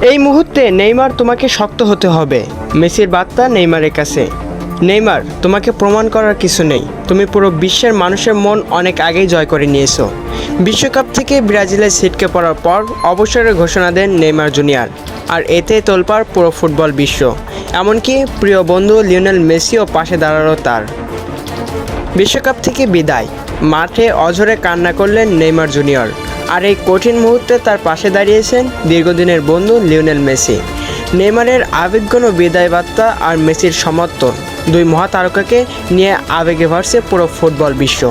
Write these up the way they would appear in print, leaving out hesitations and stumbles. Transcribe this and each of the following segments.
এই মুহূর্তে নেইমার তোমাকে শক্ত হতে হবে। মেসির বার্তা নেইমারের কাছে। নেইমার, তোমাকে প্রমাণ করার কিছু নেই। তুমি পুরো বিশ্বের মানুষের মন অনেক আগেই জয় করে নিয়েছো। বিশ্বকাপ থেকে ব্রাজিলের ছিটকে পড়ার পর অবসরের ঘোষণা দেন নেইমার জুনিয়র। আর এতে তোলপাড় পুরো ফুটবল বিশ্ব, এমনকি প্রিয় বন্ধু লিওনেল মেসিও পাশে দাঁড়ালো তার। বিশ্বকাপ থেকে বিদায়, মাঠে অঝরে কান্না করলেন নেইমার জুনিয়র। আর এই কঠিন মুহূর্তে তার পাশে দাঁড়িয়েছেন দীর্ঘদিনের বন্ধু লিওনেল মেসি। নেইমারের আবেগঘন বিদায় বার্তা আর মেসির সমর্থন, দুই মহাতারকাকে নিয়ে আবেগে ভাসছে পুরো ফুটবল বিশ্ব।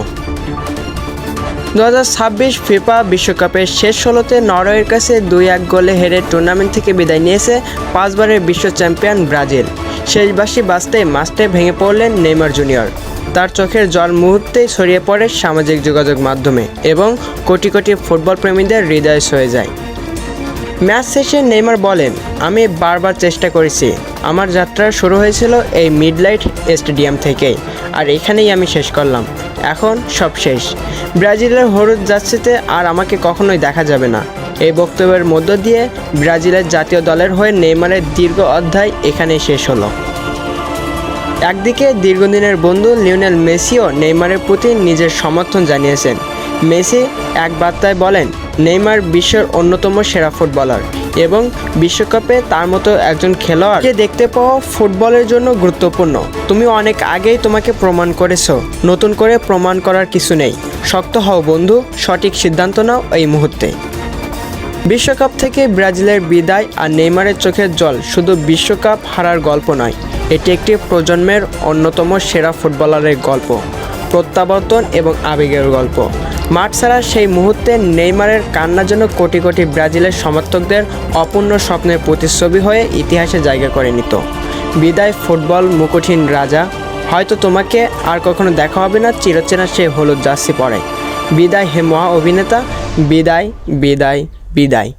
2026 ফিফা বিশ্বকাপের শেষ 16তে নরওয়ের কাছে 2-1 গোলে হেরে টুর্নামেন্ট থেকে বিদায় নিয়েছে 5 বারের বিশ্ব চ্যাম্পিয়ন ব্রাজিল। শেষ বাঁশি বাজতে মাঠে ভেঙে পড়লেন নেইমার জুনিয়র। তার চোখের জল মুহূর্তেই ছড়িয়ে পড়ে সামাজিক যোগাযোগ মাধ্যমে এবং কোটি কোটি ফুটবল প্রেমীদের হৃদয়ে ছুঁয়ে যায়। ম্যাচ শেষে নেইমার বলেন, আমি বারবার চেষ্টা করেছি। আমার যাত্রা শুরু হয়েছিল এই মিডলাইট স্টেডিয়াম থেকেই, আর এখানেই আমি শেষ করলাম। এখন সব শেষ। ব্রাজিলের হলুদ জার্সিতে আর আমাকে কখনোই দেখা যাবে না। এই বক্তব্যের মধ্য দিয়ে ব্রাজিলের জাতীয় দলের হয়ে নেইমারের দীর্ঘ অধ্যায় এখানেই শেষ হলো। একদিকে দীর্ঘদিনের বন্ধু লিওনেল মেসিও নেইমারের প্রতি নিজের সমর্থন জানিয়েছেন। মেসি এক বার্তায় বলেন, নেইমার বিশ্বের অন্যতম সেরা ফুটবলার এবং বিশ্বকাপে তার মতো একজন খেলোয়াড়কে দেখতে পাওয়া ফুটবলের জন্য গুরুত্বপূর্ণ। তুমি অনেক আগেই তোমাকে প্রমাণ করেছো, নতুন করে প্রমাণ করার কিছু নেই। শক্ত হও বন্ধু, সঠিক সিদ্ধান্ত নাও এই মুহূর্তে। বিশ্বকাপ থেকে ব্রাজিলের বিদায় আর নেইমারের চোখের জল শুধু বিশ্বকাপ হারার গল্প নয়, এটি একটি প্রজন্মের অন্যতম সেরা ফুটবলারের গল্প, প্রত্যাবর্তন এবং আবেগের গল্প। মাঠ ছাড়া সেই মুহূর্তে নেইমারের কান্না যেন কোটি কোটি ব্রাজিলের সমর্থকদের অপূর্ণ স্বপ্নের প্রতিচ্ছবি হয়ে ইতিহাসে জায়গা করে নিত। বিদায় ফুটবল মুকুটহীন রাজা, হয়তো তোমাকে আর কখনো দেখা হবে না চিরচেনা সেই হলুদ জার্সি পরে। বিদায় হে মহা অভিনেতা, বিদায় বিদায় বিদায়।